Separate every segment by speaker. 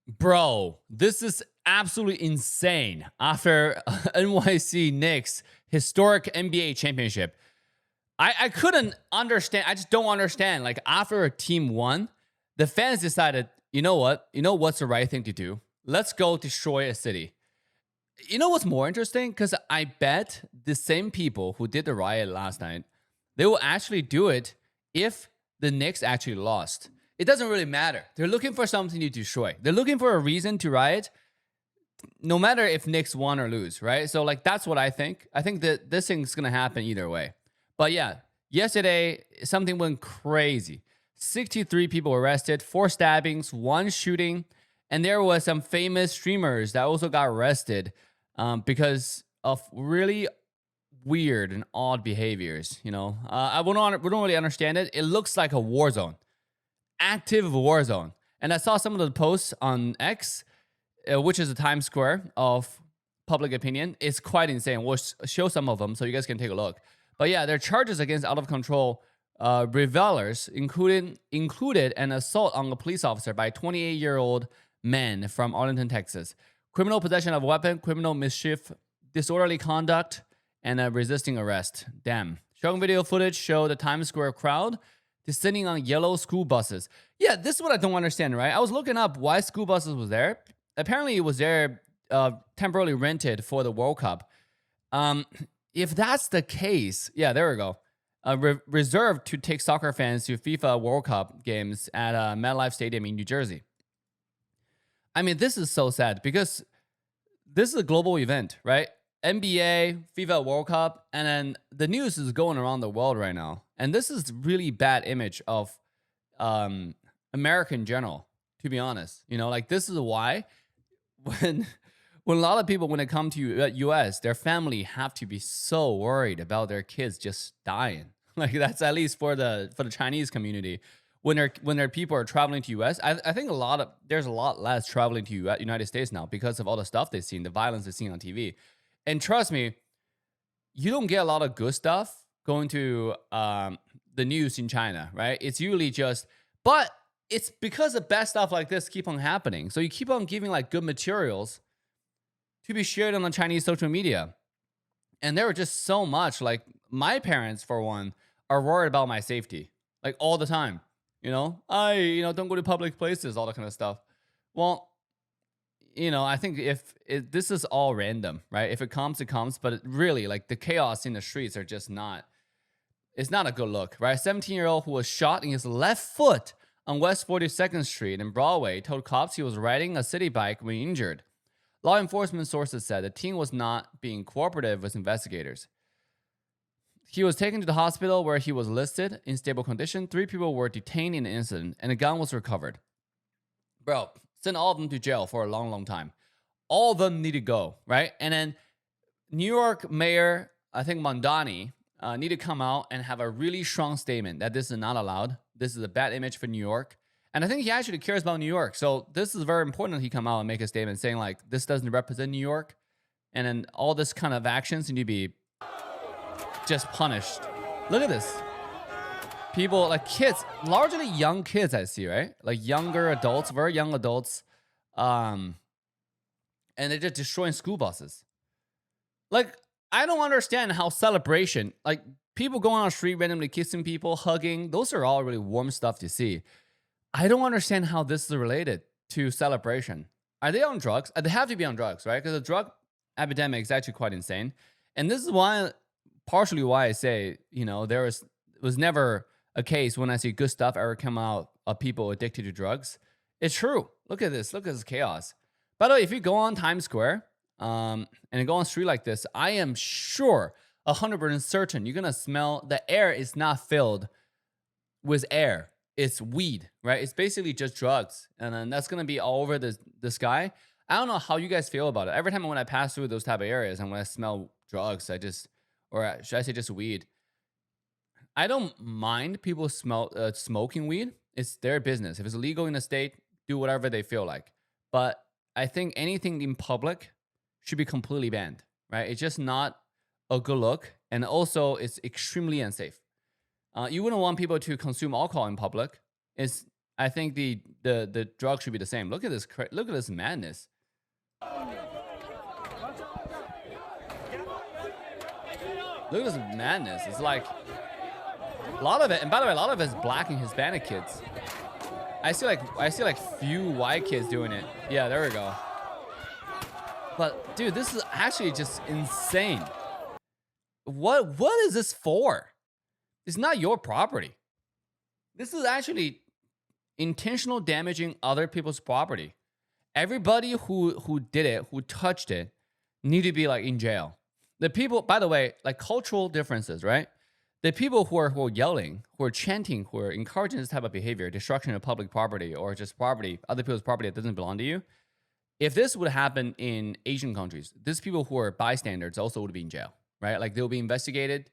Speaker 1: Bro, this is absolutely insane. After NYC Knicks Historic NBA Championship, I couldn't understand. I just don't understand. Like, after a team won, the fans decided, you know what? You know what's the right thing to do? Let's go destroy a city. You know what's more interesting? Because I bet the same people who did the riot last night, they will actually do it if the Knicks actually lost. It doesn't really matter. They're looking for something to destroy. They're looking for a reason to riot, no matter if Knicks won or lose, right? So, like, that's what I think. I think that this thing's gonna happen either way. But yeah, yesterday something went crazy. 63 people arrested, 4 stabbings, 1 shooting, and there was some famous streamers that also got arrested because of really weird and odd behaviors. We don't really understand it. It looks like a war zone, active war zone. And I saw some of the posts on X, which is the Times Square of public opinion. It's quite insane. We'll show some of them so you guys can take a look. But yeah, there are charges against out of control revelers, included an assault on a police officer by a 28-year-old man from Arlington, Texas. Criminal possession of a weapon, criminal mischief, disorderly conduct, and a resisting arrest. Damn. Showing video footage show the Times Square crowd descending on yellow school buses. Yeah, this is what I don't understand, right? I was looking up why school buses was there. Apparently, it was there temporarily rented for the World Cup. If that's the case, yeah, there we go. Reserved to take soccer fans to FIFA World Cup games at MetLife Stadium in New Jersey. I mean, this is so sad because this is a global event, right? NBA, FIFA World Cup, and then the news is going around the world right now. And this is really bad image of America in general, to be honest. Like, this is why when a lot of people, when it come to US, their family have to be so worried about their kids just dying. Like, that's at least for the Chinese community. When their people are traveling to US, I think there's a lot less traveling to United States now because of all the stuff they've seen, the violence they've seen on TV. And trust me, you don't get a lot of good stuff going to the news in China, right? It's usually but it's because of bad stuff like this keep on happening. So you keep on giving like good materials to be shared on the Chinese social media. And there were just so much, like, my parents, for one, are worried about my safety, like, all the time. Don't go to public places, all that kind of stuff. Well, I think if this is all random, right? If it comes, it comes. But really, like, the chaos in the streets are just not, it's not a good look, right? A 17-year-old who was shot in his left foot on West 42nd Street in Broadway told cops he was riding a city bike when injured. Law enforcement sources said the teen was not being cooperative with investigators. He was taken to the hospital where he was listed in stable condition. 3 people were detained in the incident, and a gun was recovered. Bro, send all of them to jail for a long, long time. All of them need to go, right? And then New York Mayor, I think Mondani, need to come out and have a really strong statement that this is not allowed. This is a bad image for New York. And I think he actually cares about New York. So this is very important that he come out and make a statement saying, like, this doesn't represent New York. And then all this kind of actions need to be just punished. Look at this. People, like, kids, largely young kids, I see, right? Like, younger adults, very young adults. And they're just destroying school buses. Like, I don't understand how celebration, like, people going on the street randomly kissing people, hugging, those are all really warm stuff to see. I don't understand how this is related to celebration. Are they on drugs? They have to be on drugs, right? Because the drug epidemic is actually quite insane. And this is partially why I say, there was never a case when I see good stuff ever come out of people addicted to drugs. It's true. Look at this. Look at this chaos. By the way, if you go on Times Square and go on a street like this, I am sure, 100% certain, you're going to smell the air is not filled with air. It's weed, right? It's basically just drugs. And then that's going to be all over the sky. I don't know how you guys feel about it. Every time when I pass through those type of areas and when I smell drugs, or should I say just weed, I don't mind people smoking weed. It's their business. If it's illegal in the state, do whatever they feel like. But I think anything in public should be completely banned, right? It's just not a good look. And also, it's extremely unsafe. You wouldn't want people to consume alcohol in public. It's I think the drug should be the same. Look at this. Look at this madness. Look at this madness. It's like a lot of it, and by the way, a lot of it is black and Hispanic kids. I see like few white kids doing it. Yeah, there we go. But dude, this is actually just insane. What is this for? It's not your property. This is actually intentional damaging other people's property. Everybody who did it, who touched it, need to be like in jail. The people, by the way, like cultural differences, right? The people who are yelling, who are chanting, who are encouraging this type of behavior, destruction of public property or just property, other people's property that doesn't belong to you. If this would happen in Asian countries, these people who are bystanders also would be in jail, right? Like they'll be investigated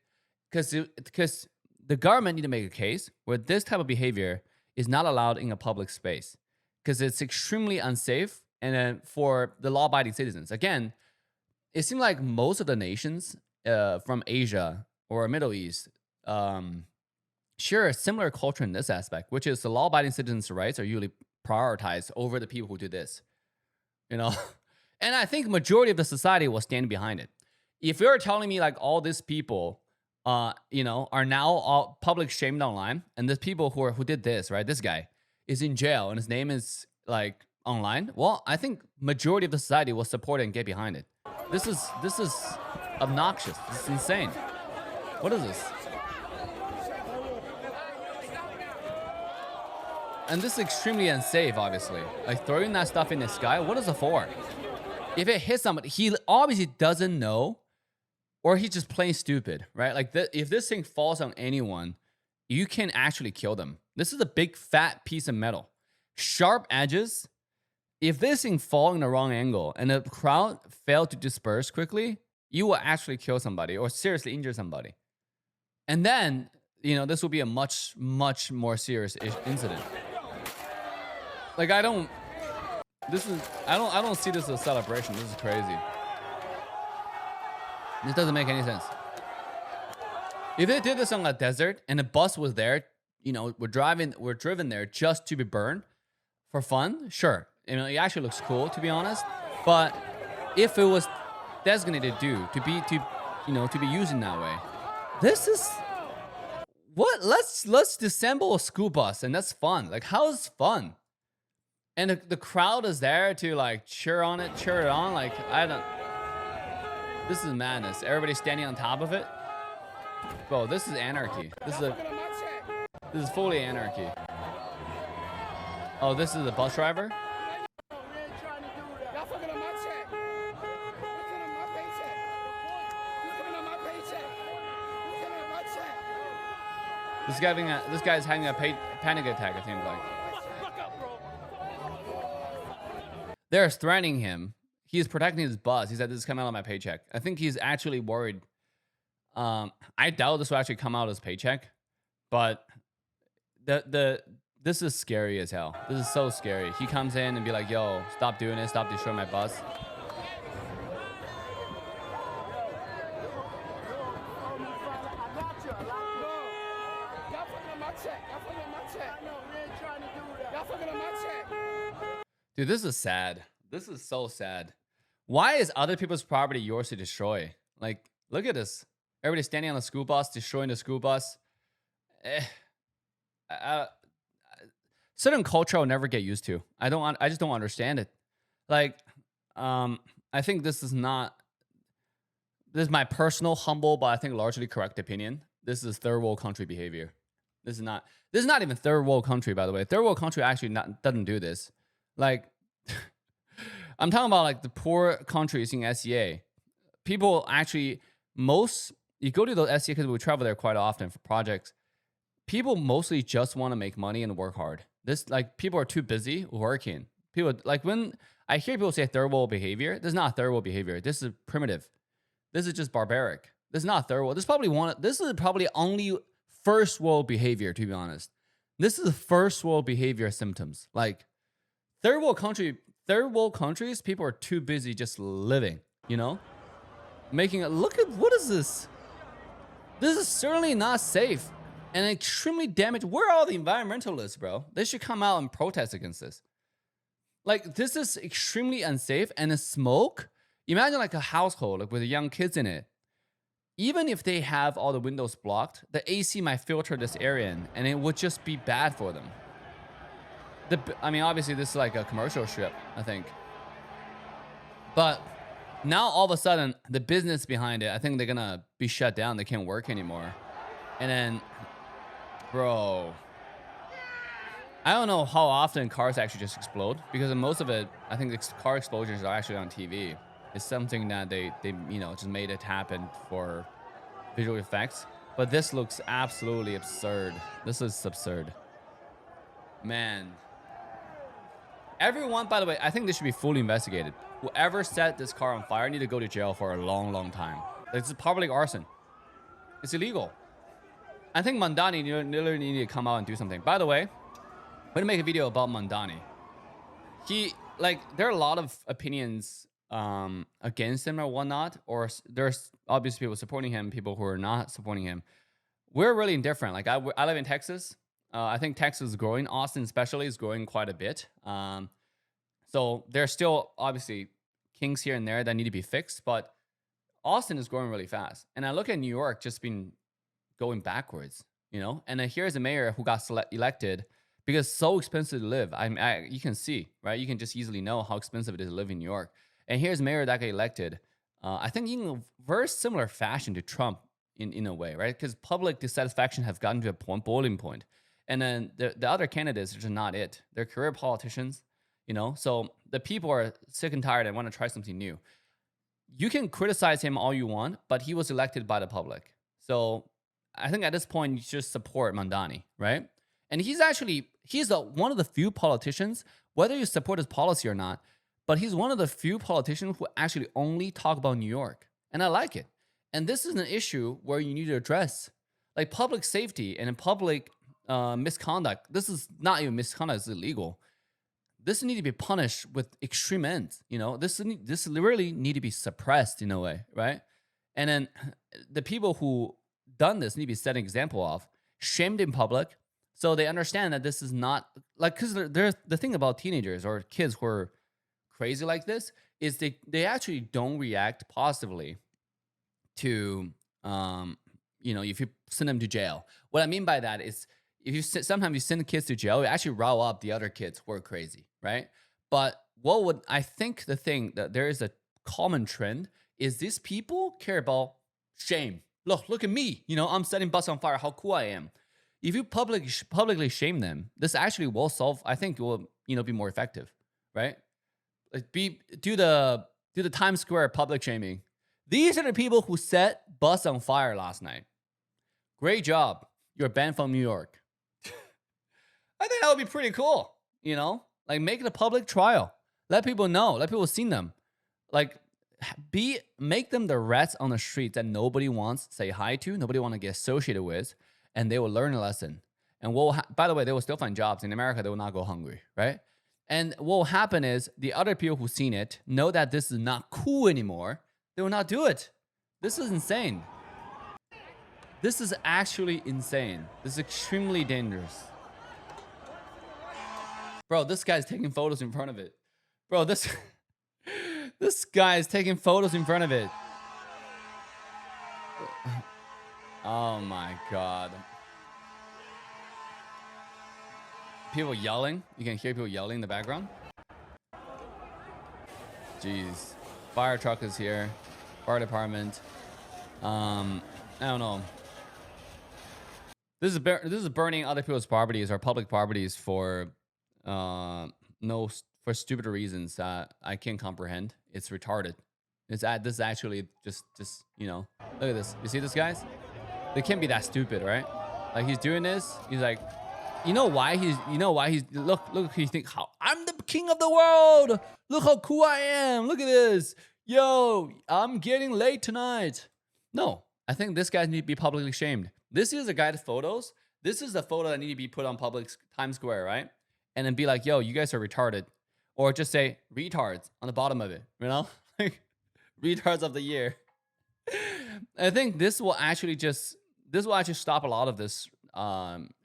Speaker 1: because the government need to make a case where this type of behavior is not allowed in a public space because it's extremely unsafe. And then for the law-abiding citizens, again, it seems like most of the nations from Asia or Middle East share a similar culture in this aspect, which is the law-abiding citizens' rights are usually prioritized over the people who do this. You know, and I think majority of the society will stand behind it. If you're telling me like all these people, you know, are now all public shamed online, and the people who did this, right? This guy is in jail, and his name is like online. Well, I think majority of the society will support it and get behind it. This is obnoxious. This is insane. What is this? And this is extremely unsafe, obviously. Like throwing that stuff in the sky, what is it for? If it hits somebody, he obviously doesn't know, or he's just plain stupid, right? Like if this thing falls on anyone, you can actually kill them. This is a big fat piece of metal. Sharp edges. If this thing falls in the wrong angle and the crowd failed to disperse quickly, you will actually kill somebody or seriously injure somebody. And then, you know, this will be a much, much more serious incident. Like I don't see this as a celebration. This is crazy. This doesn't make any sense. If they did this on a desert and a bus was there, you know, we're driven there just to be burned for fun, sure. You know, it actually looks cool, to be honest. But if it was designated to be used in that way, this is what? Let's disassemble a school bus and that's fun. Like, how is fun? And the crowd is there to like cheer it on. Like, I don't. This is madness. Everybody standing on top of it. Bro, this is anarchy. This is fully anarchy. Oh, this is the bus driver? This guy's having a panic attack, it seems like. They're threatening him. He's protecting his bus. He said, this is coming out of my paycheck. I think he's actually worried. I doubt this will actually come out as paycheck, but this is scary as hell. This is so scary. He comes in and be like, yo, stop doing this. Stop destroying my bus. Dude, this is sad. This is so sad. Why is other people's property yours to destroy? Like, look at this. Everybody standing on the school bus, destroying the school bus. Certain culture I'll never get used to. I just don't understand it. Like, I think this is my personal, humble, but I think largely correct opinion. This is third world country behavior. This is not even third world country, by the way. Third world country actually doesn't do this. Like, I'm talking about like the poor countries in SEA. People actually, you go to those SEA because we travel there quite often for projects. People mostly just want to make money and work hard. People are too busy working. People, like when I hear people say third world behavior, this is not third world behavior. This is primitive. This is just barbaric. This is not third world. This is probably only first world behavior, to be honest. This is first world behavior symptoms. Like third world countries, people are too busy just living, you know? Look at, what is this? This is certainly not safe. and extremely damaged. Where are all the environmentalists, bro? They should come out and protest against this. Like, this is extremely unsafe. And the smoke, imagine like a household like with young kids in it. Even if they have all the windows blocked, the AC might filter this area in, and it would just be bad for them. I mean, obviously, this is like a commercial strip, I think. But now, all of a sudden, the business behind it, I think they're going to be shut down. They can't work anymore. And then, bro, I don't know how often cars actually just explode, because most of it, I think the car explosions are actually on TV. It's something that they just made it happen for visual effects. But this looks absolutely absurd. This is absurd. Man. Everyone, by the way, I think this should be fully investigated. Whoever set this car on fire need to go to jail for a long, long time. This is public arson. It's illegal. I think Mandani literally need to come out and do something. By the way, I'm going to make a video about Mandani. There are a lot of opinions against him or whatnot, or there's obviously people supporting him, people who are not supporting him. We're really indifferent. Like, I live in Texas. I think Texas is growing. Austin especially is growing quite a bit. So there's still obviously kinks here and there that need to be fixed, but Austin is growing really fast. And I look at New York just been going backwards, And then here's a mayor who got elected because it's so expensive to live. You can see, right? You can just easily know how expensive it is to live in New York. And here's a mayor that got elected, I think in a very similar fashion to Trump in a way, right? Because public dissatisfaction have gotten to a boiling point. And then the other candidates are just not it. They're career politicians, So the people are sick and tired and want to try something new. You can criticize him all you want, but he was elected by the public. So I think at this point, you just support Mandani, right? And he's one of the few politicians, whether you support his policy or not, but he's one of the few politicians who actually only talk about New York. And I like it. And this is an issue where you need to address, like, public safety and public misconduct. This is not even misconduct, it's illegal. This needs to be punished with extreme ends. This really need to be suppressed in a way, right? And then the people who done this need to be set an example of, shamed in public, so they understand that this is not like, because there's the thing about teenagers or kids who are crazy like this is they actually don't react positively to if you send them to jail. What I mean by that is, sometimes you send kids to jail, you actually rile up the other kids who are crazy, right? But I think the thing that there is a common trend is these people care about shame. Look at me, I'm setting bus on fire, how cool I am. If you publicly shame them, this actually will solve, I think it will, be more effective, right? Like, do the Times Square public shaming. These are the people who set bus on fire last night. Great job. You're banned from New York. I think that would be pretty cool, Like, make it a public trial. Let people know. Let people see them. Like, make them the rats on the street that nobody wants to say hi to, nobody want to get associated with, and they will learn a lesson. And by the way, they will still find jobs. In America, they will not go hungry, right? And what will happen is the other people who've seen it know that this is not cool anymore. They will not do it. This is insane. This is actually insane. This is extremely dangerous. Bro, this guy's taking photos in front of it. Bro, this guy is taking photos in front of it. Oh my God. People yelling. You can hear people yelling in the background. Jeez. Fire truck is here. Fire department. I don't know. This is burning other people's properties or public properties for stupid reasons that I can't comprehend. It's retarded. This is actually just look at this. You see this, guys? They can't be that stupid, right? Like, he's doing this. He's like, why he's look, he think, how I'm the king of the world. Look how cool I am. Look at this. Yo, I'm getting late tonight. No, I think this guy need to be publicly shamed. This is a guy's photos. This is the photo that need to be put on public Times Square, right? And then be like, yo, you guys are retarded. Or just say retards on the bottom of it, like retards of the year. I think this will actually stop a lot of this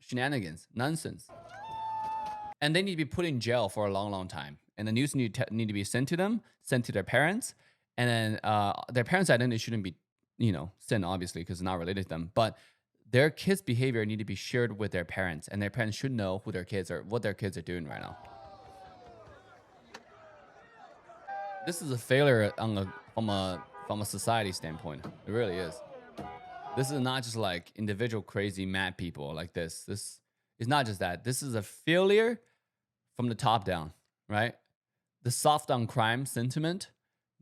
Speaker 1: shenanigans, nonsense. And they need to be put in jail for a long, long time. And the news need to be sent to them, sent to their parents. And then their parents' identity shouldn't be, sent, obviously, because it's not related to them. But their kids' behavior need to be shared with their parents. And their parents should know who their kids are, what their kids are doing right now. This is a failure from a society standpoint. It really is. This is not just like individual crazy mad people like this. This is not just that. This is a failure from the top down, right? The soft on crime sentiment,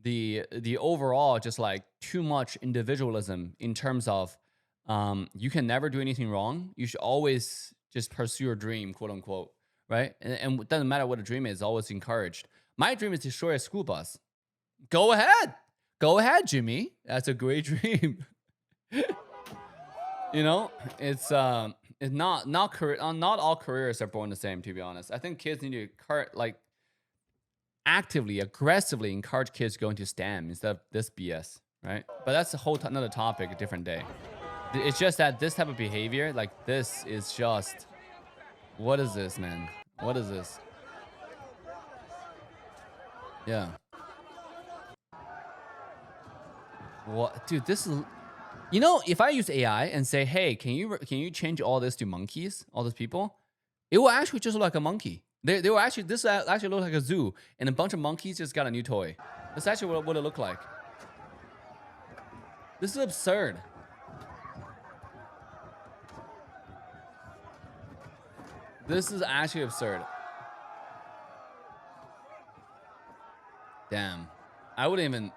Speaker 1: the overall just like too much individualism in terms of you can never do anything wrong. You should always just pursue your dream, quote unquote, right? And it doesn't matter what a dream is, always encouraged. My dream is to destroy a school bus. Go ahead. Go ahead, Jimmy. That's a great dream. It's not all careers are born the same, to be honest. I think kids need to actively, aggressively encourage kids to go into STEM instead of this BS, right? But that's a whole another topic, a different day. It's just that this type of behavior, like this, is just, what is this, man? What is this? Yeah. What, dude? This is, if I use AI and say, hey, can you change all this to monkeys, all those people, it will actually just look like a monkey. They will actually, this actually look like a zoo, and a bunch of monkeys just got a new toy. That's actually what it looked like. This is absurd. This is actually absurd. Damn. I wouldn't even...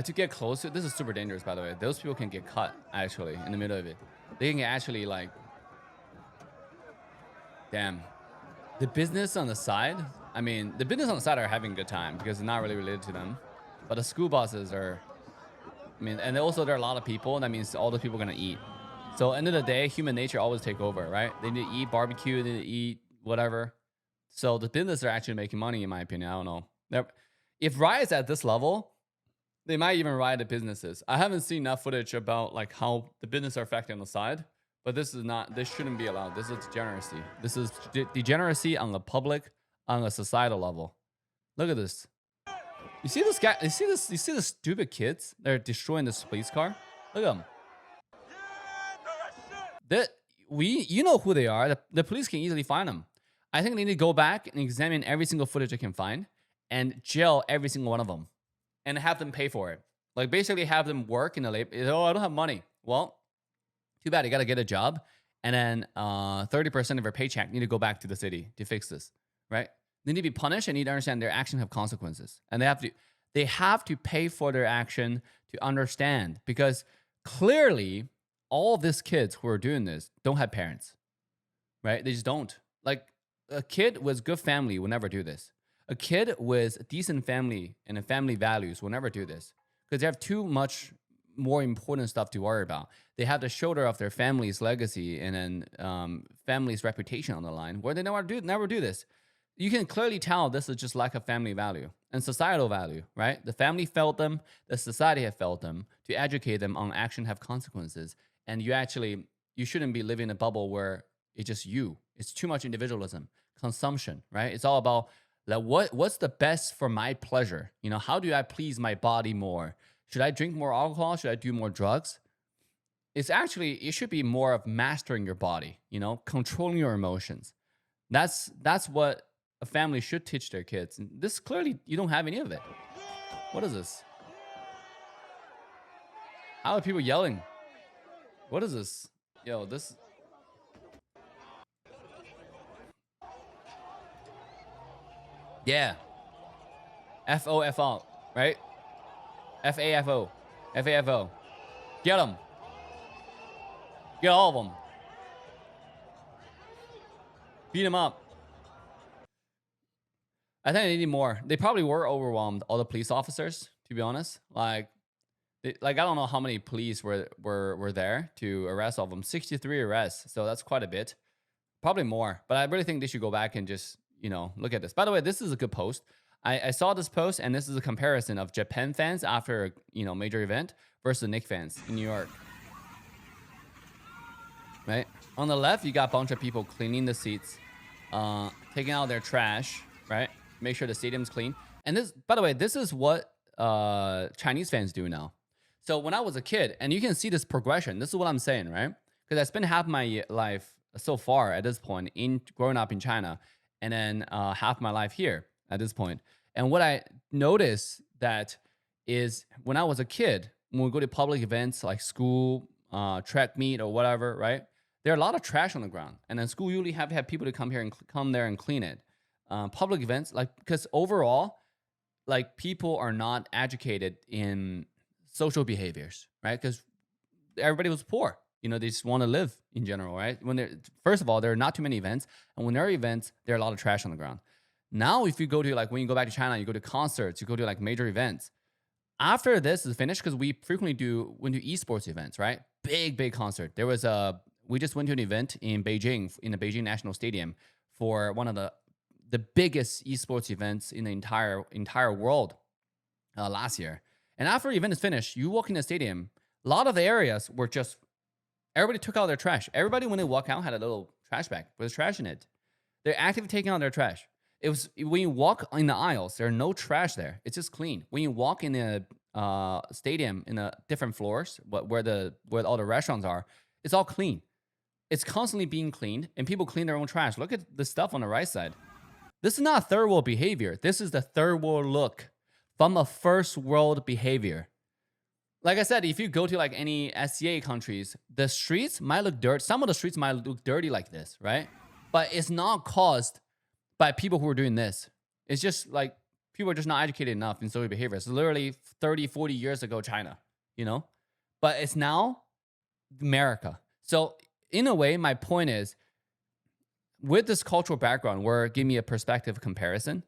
Speaker 1: to get closer, this is super dangerous, by the way. Those people can get cut, actually, in the middle of it. They can actually, like... Damn. The business on the side... I mean, the business on the side are having a good time because it's not really related to them. But the school buses are... I mean, and also there are a lot of people. That means all the people are going to eat. So, end of the day, human nature always take over, right? They need to eat barbecue, they need to eat whatever. So, the business are actually making money, in my opinion. I don't know. If Riot's at this level... They might even riot the businesses. I haven't seen enough footage about like how the business are affected on the side, but this shouldn't be allowed. This is degeneracy. This is degeneracy on a public, on a societal level. Look at this. You see this guy? You see this? You see the stupid kids? They're destroying this police car. Look at them. You know who they are. The police can easily find them. I think they need to go back and examine every single footage they can find and jail every single one of them. And have them pay for it. Like basically have them work in the labor. Oh, I don't have money. Well, too bad. You got to get a job. And then 30% of your paycheck need to go back to the city to fix this, right? They need to be punished and need to understand their actions have consequences. And they have to pay for their action to understand, because clearly all these kids who are doing this don't have parents, right? They just don't. Like a kid with good family will never do this. A kid with decent family and family values will never do this because they have too much more important stuff to worry about. They have the shoulder of their family's legacy and then family's reputation on the line, where they never do this. You can clearly tell this is just lack of family value and societal value, right? The family failed them, the society have failed them to educate them on action have consequences. And you shouldn't be living in a bubble where it's just you. It's too much individualism, consumption, right? It's all about like what's the best for my pleasure? How do I please my body more? Should I drink more alcohol? Should I do more drugs? It should be more of mastering your body, controlling your emotions. That's what a family should teach their kids. And this clearly, you don't have any of it. What is this? How are people yelling? What is this? Yo, this... Yeah. F-O-F-O, right? F-A-F-O. F-A-F-O. Get them. Get all of them. Beat them up. I think they need more. They probably were overwhelmed, all the police officers, to be honest. I don't know how many police were there to arrest all of them. 63 arrests, so that's quite a bit. Probably more, but I really think they should go back and just... look at this. By the way, this is a good post. I saw this post, and this is a comparison of Japan fans after a major event versus the Knicks fans in New York. Right? On the left, you got a bunch of people cleaning the seats, taking out their trash, right? Make sure the stadium's clean. And this, by the way, this is what Chinese fans do now. So when I was a kid, and you can see this progression, this is what I'm saying, right? Because I spent half my life so far at this point in growing up in China, and then half my life here at this point. And what I noticed that is when I was a kid, when we go to public events like school, track meet or whatever, right? There are a lot of trash on the ground, and then school usually have to have people to come here and come there and clean it. Public events, like because overall, like people are not educated in social behaviors, right? Because everybody was poor. You know, they just want to live in general, right? When there, first of all, there are not too many events, and when there are events, there are a lot of trash on the ground. Now, if you go to like when you go back to China, you go to concerts, you go to like major events. After this is finished, because we frequently went to esports events, right? Big concert. There was we just went to an event in Beijing, in the Beijing National Stadium, for one of the biggest esports events in the entire world last year. And after the event is finished, you walk in the stadium, a lot of the areas were just, everybody took out their trash. Everybody, when they walk out, had a little trash bag with trash in it. They're actively taking out their trash. It was, when you walk in the aisles, there are no trash there. It's just clean. When you walk in the stadium, in the different floors, where all the restaurants are, it's all clean. It's constantly being cleaned, and people clean their own trash. Look at the stuff on the right side. This is not third world behavior. This is the third world look from a first world behavior. Like I said, if you go to like any SCA countries, the streets might look dirty. Some of the streets might look dirty like this, right? But it's not caused by people who are doing this. It's just like people are just not educated enough in social behavior. It's literally 30, 40 years ago, China, you know? But it's now America. So in a way, my point is, with this cultural background, where give me a perspective comparison,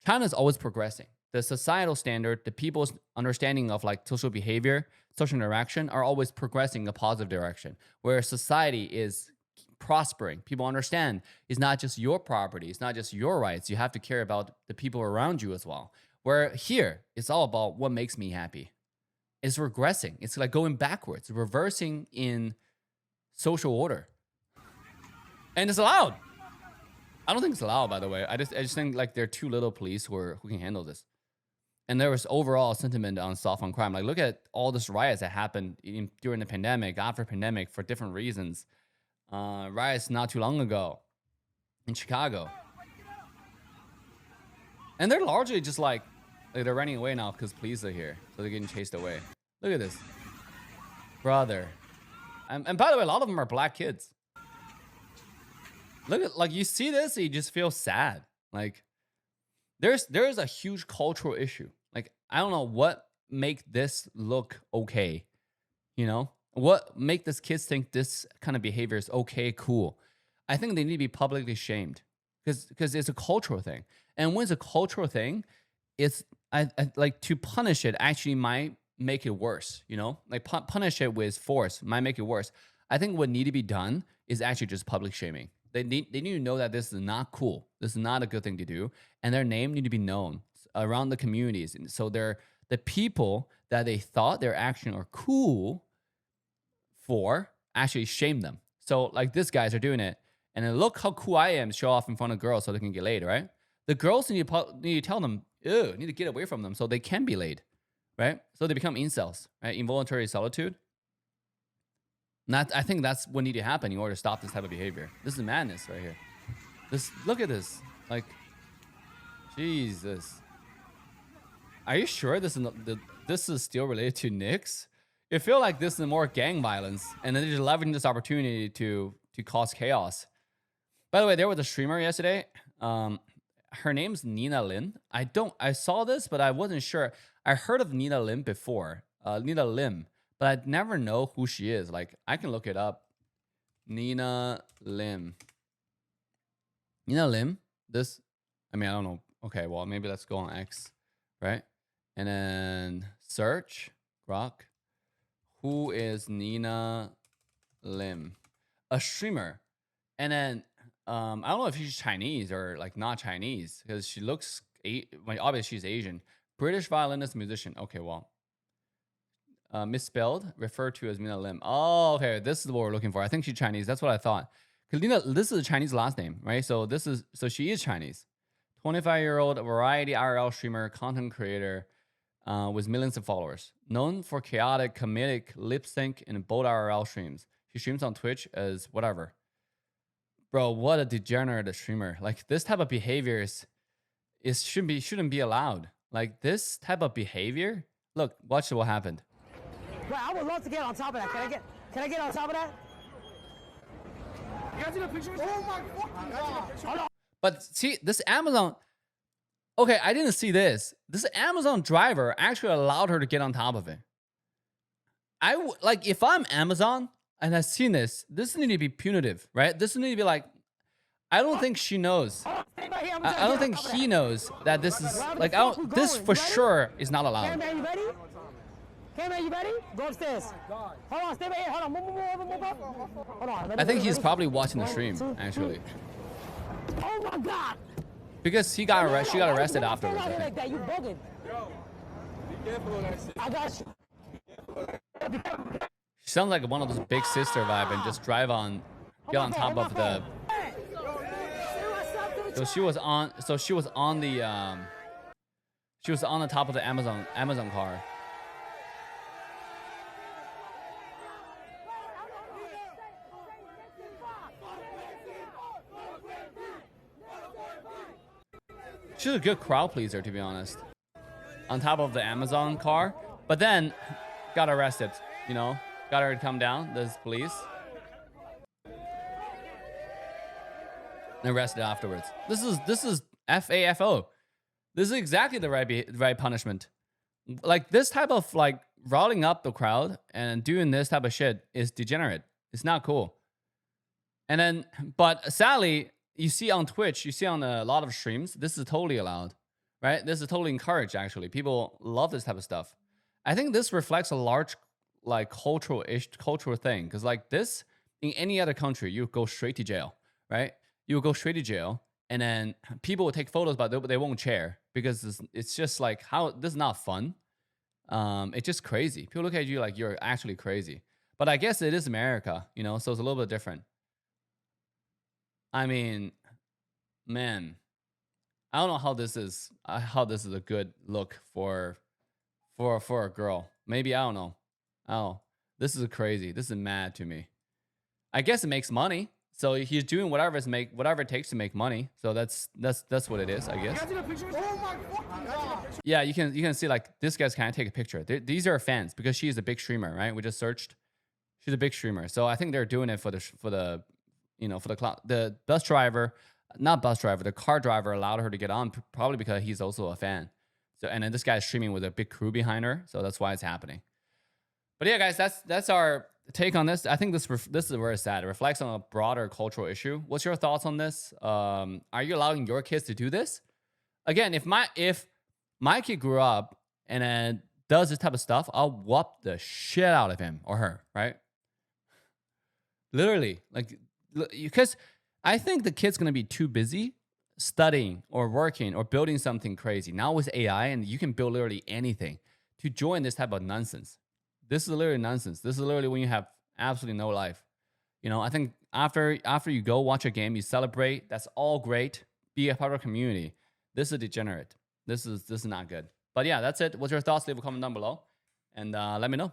Speaker 1: China is always progressing. The societal standard, the people's understanding of like social behavior, social interaction are always progressing in a positive direction, where society is prospering. People understand it's not just your property, it's not just your rights. You have to care about the people around you as well. Where here, it's all about what makes me happy. It's regressing. It's like going backwards, reversing in social order. And it's allowed. I don't think it's allowed, by the way. I just think like there are too little police who can handle this. And there was overall sentiment on soft on crime. Like, look at all this riots that happened during the pandemic, after pandemic, for different reasons. Riots not too long ago in Chicago. And they're largely just like they're running away now because police are here. So they're getting chased away. Look at this. Brother. And by the way, a lot of them are black kids. Look at, like, you see this, you just feel sad. Like, there is a huge cultural issue. Like, I don't know what make this look okay. You know? What make this kids think this kind of behavior is okay, cool? I think they need to be publicly shamed. Because it's a cultural thing. And when it's a cultural thing, it's I like to punish it actually might make it worse, you know? Like punish it with force might make it worse. I think what need to be done is actually just public shaming. They need to know that this is not cool. This is not a good thing to do. And their name need to be known around the communities. And so they're the people that they thought their action are cool for actually shame them. So like these guys are doing it. And then look how cool I am to show off in front of girls so they can get laid, right? The girls need to tell them, ew, need to get away from them so they can be laid, right? So they become incels, right? Involuntary solitude. I think that's what need to happen in order to stop this type of behavior. This is madness right here. Look at this. Like, Jesus. Are you sure this is still related to Knicks? It feels like this is more gang violence, and then they're just leveraging this opportunity to cause chaos. By the way, there was a streamer yesterday. Her name's Nina Lin. I saw this, but I wasn't sure. I heard of Nina Lim before. Nina Lim. But I'd never know who she is. Like, I can look it up. Nina Lim. Nina Lim? I don't know. Okay, well, maybe let's go on X, right? And then search, Grok. Who is Nina Lim? A streamer. And then, I don't know if she's Chinese or, like, not Chinese. Because she looks, obviously she's Asian. British violinist, musician. Okay, well. misspelled, referred to as Mina Lim. Oh, okay. This is what we're looking for. I think she's Chinese. That's what I thought. Because Lina, this is a Chinese last name, right? So she is Chinese. 25-year-old variety IRL streamer, content creator with millions of followers. Known for chaotic, comedic, lip sync, and bold IRL streams. She streams on Twitch as whatever. Bro, what a degenerate streamer. Like, this type of behavior shouldn't be allowed. Like, this type of behavior. Look, watch what happened.
Speaker 2: Well, I would love to get on top of that. Can I get on top of that? You guys see the pictures? Oh my fucking god. Hold on.
Speaker 1: But see, this Amazon. Okay, I didn't see this. This Amazon driver actually allowed her to get on top of it. Like, if I'm Amazon and I've seen this need to be punitive, right? This need to be like, I don't think she knows. I don't think he knows that this is like, this for sure is not allowed.
Speaker 2: Cameraman, you ready? Cameraman, you ready? Go upstairs. Hold on, stay right here. Hold on, move up. Hold on.
Speaker 1: I think he's probably watching the stream, actually.
Speaker 2: Oh my god!
Speaker 1: Because she got arrested afterwards. I think.
Speaker 2: You bugging. Yo, be careful of that shit. I got you.
Speaker 1: She sounds like one of those big sister vibe and just get on top of the. So she was on the top of the Amazon car. She's a good crowd pleaser, to be honest. On top of the Amazon car, but then got arrested. You know, got her to come down. There's police. And arrested afterwards. This is FAFO. This is exactly the right punishment. Like, this type of like riling up the crowd and doing this type of shit is degenerate. It's not cool. And then, but sadly, you see on Twitch, you see on a lot of streams, this is totally allowed, right? This is totally encouraged, actually. People love this type of stuff. I think this reflects a large, like, cultural thing. Because, like, this, in any other country, you go straight to jail, right? You will go straight to jail, and then people will take photos, but they won't share. Because it's just like, this is not fun. It's just crazy. People look at you like you're actually crazy. But I guess it is America, you know, so it's a little bit different. I mean, man, I don't know how this is a good look for a girl. Maybe, I don't know. Oh, this is crazy. This is mad to me. I guess it makes money. So he's doing whatever it takes to make money. So that's what it is, I guess. Yeah, you can see, like, this guy's kind of take a picture. These are fans because she's a big streamer, right? We just searched. She's a big streamer. So I think they're doing it for the cloud. The car driver allowed her to get on, probably because he's also a fan. So, and then this guy's streaming with a big crew behind her, so that's why it's happening. But yeah, guys, that's our take on this. I think this is where it's at. It reflects on a broader cultural issue. What's your thoughts on this? Are you allowing your kids to do this? Again, if my kid grew up and then does this type of stuff, I'll whoop the shit out of him or her, right? Literally, like, because I think the kid's gonna be too busy studying or working or building something crazy. Now with AI, and you can build literally anything, to join this type of nonsense. This is literally nonsense. This is literally when you have absolutely no life. You know, I think after you go watch a game, you celebrate. That's all great. Be a part of a community. This is degenerate. This is not good. But yeah, that's it. What's your thoughts? Leave a comment down below, and let me know.